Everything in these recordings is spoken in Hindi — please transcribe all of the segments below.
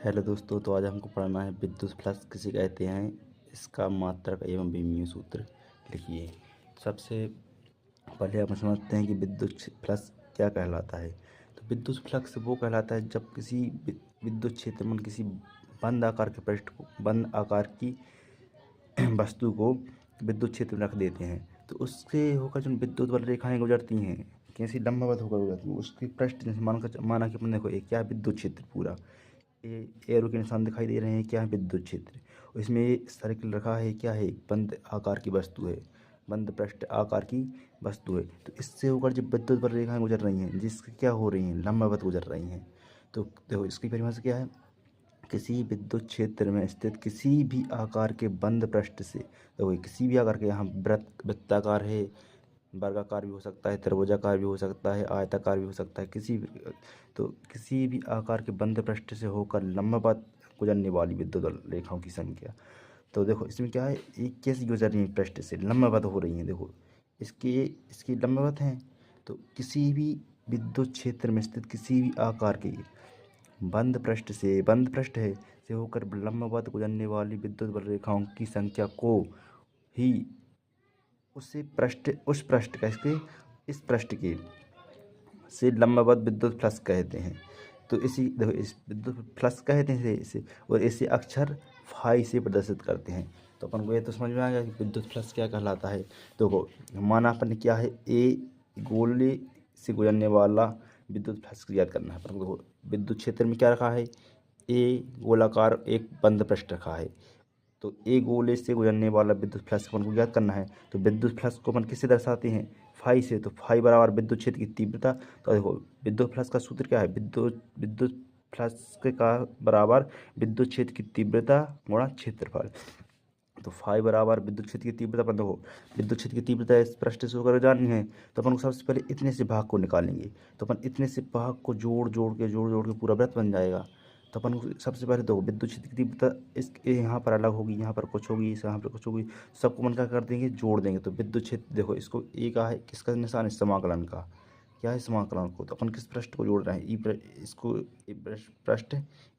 हेलो दोस्तों, तो आज हमको पढ़ना है विद्युत फ्लक्स किसे कहते हैं, इसका मात्रक एवं विमीय सूत्र लिखिए। सबसे पहले हम समझते हैं कि विद्युत फ्लक्स क्या कहलाता है। तो विद्युत फ्लक्स वो कहलाता है जब किसी विद्युत क्षेत्र में किसी बंद आकार के पृष्ठ को, बंद आकार की वस्तु को विद्युत क्षेत्र में रख देते हैं, तो उससे होकर जो विद्युत वाली रेखाएं गुजरती हैं कैसी लंबवत होकर गुजरती हैं, उसकी पृष्ठ जैसे माना कि अपन देखो एक क्या है विद्युत क्षेत्र पूरा ये एरो के निशान दिखाई दे रहे हैं, क्या है विद्युत क्षेत्र। और इसमें ये सर्किल रखा है, क्या है बंद आकार की वस्तु है, बंद पृष्ठ आकार की वस्तु है। तो इससे होकर जब विद्युत पर रेखाएं गुजर रही हैं जिससे क्या हो रही हैं, लंबवत गुजर रही हैं। तो देखो इसकी परिभाषा क्या है, किसी विद्युत क्षेत्र में स्थित किसी भी आकार के बंद पृष्ठ से, देखो किसी भी आकार के, यहाँ वृत्ताकार है, वर्गाकार भी हो सकता है, त्रिभुजाकार भी हो सकता है, आयताकार भी हो सकता है, किसी भी आकार के बंद पृष्ठ से होकर लंबवत गुजरने वाली विद्युत रेखाओं की संख्या। तो देखो इसमें क्या है, एक कैसी गुजर रही है, पृष्ठ से लंबवत हो रही हैं। देखो इसकी लंबवत हैं। तो किसी भी विद्युत क्षेत्र में स्थित किसी भी आकार के बंद पृष्ठ है से होकर लंबवत गुजरने वाली विद्युत रेखाओं की संख्या को ही उस पृष्ठ का इस पृष्ठ के से लंबवत विद्युत फ्लक्स कहते हैं। तो इसी देखो इस विद्युत फ्लक्स कहते हैं इसे, और इसे अक्षर फाई से प्रदर्शित करते हैं। तो अपन को ये तो समझ में आ गया कि विद्युत फ्लक्स क्या कहलाता है। देखो माना अपन ने क्या है, ए गोले से गुजरने वाला विद्युत फ्लक्स याद करना है। अपन को विद्युत क्षेत्र में क्या रखा है, ए गोलाकार एक बंद पृष्ठ रखा है। तो ए गोले से गुजरने वाला विद्युत फ्लक्स अपन को ज्ञात करना है। तो विद्युत फ्लक्स को अपन किससे दर्शाते हैं, फाई से। तो फाई बराबर विद्युत क्षेत्र की तीव्रता। तो देखो विद्युत फ्लक्स का सूत्र क्या है, विद्युत फ्लक्स का बराबर विद्युत क्षेत्र की तीव्रता गुणा क्षेत्रफल। तो फाई बराबर विद्युत क्षेत्र की तीव्रता। अपन देखो विद्युत क्षेत्र की तीव्रता इस पृष्ठ से होकर जाननी है, तो अपन को सबसे पहले इतने से भाग को निकालेंगे। तो अपन इतने से भाग को जोड़ जोड़ के पूरा वृत्त बन जाएगा। तो अपन को सबसे पहले देखो विद्युत क्षेत्र की तीव्रता इस यहाँ पर अलग होगी, यहाँ पर कुछ होगी, यहाँ पर कुछ होगी, सबको मन क्या कर देंगे, जोड़ देंगे। तो विद्युत क्षेत्र देखो इसको ए का है, किसका निशान है, समाकलन का। क्या है, समाकलन को। तो अपन किस पृष्ठ को जोड़ रहे हैं, इसको पृष्ठ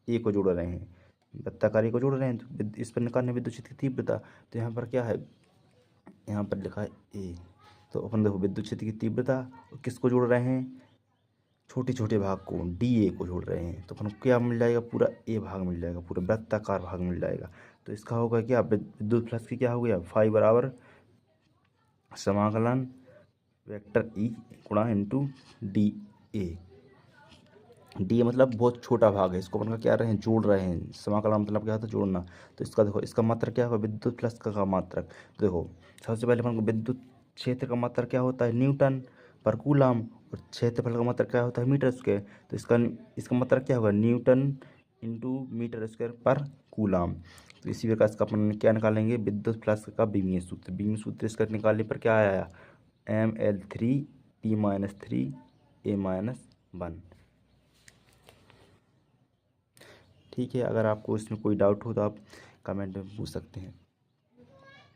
ए को जोड़ रहे हैं, वृत्ताकार को जोड़ रहे हैं। तो इस पर निकालने विद्युत क्षेत्र की तीव्रता। तो यहाँ पर क्या है, यहाँ पर लिखा है ए। तो अपन देखो विद्युत क्षेत्र की तीव्रता किसको जोड़ रहे हैं, छोटे छोटे भाग को डी ए को जोड़ रहे हैं। तो अपन को क्या मिल जाएगा, पूरा ए भाग मिल जाएगा, पूरा वृत्ताकार भाग मिल जाएगा। तो इसका होगा क्या, विद्युत फ्लक्स की क्या हो गया, फाई बराबर समाकलन वेक्टर ई गुणा इंटू डी ए। डी मतलब बहुत छोटा भाग है, इसको अपन का क्या रहे हैं, जोड़ रहे हैं। समाकलन मतलब क्या होता है, जोड़ना। तो इसका देखो इसका मात्रक क्या होगा, विद्युत फ्लक्स का मात्रक। तो देखो सबसे पहले अपन को विद्युत क्षेत्र का मात्रक क्या होता है, न्यूटन पर कूलम, और क्षेत्रफल का मात्रक क्या होता है, मीटर स्क्वायर। तो इसका मात्रक क्या होगा, न्यूटन इंटू मीटर स्क्वायर पर कूलम। तो इसी प्रकार इसका अपन क्या निकालेंगे, विद्युत फ्लक्स का विमीय सूत्र। विमीय सूत्र इसका निकालने पर क्या आया, ml3t-3a-1। ठीक है, अगर आपको इसमें कोई डाउट हो तो आप कमेंट में पूछ सकते हैं।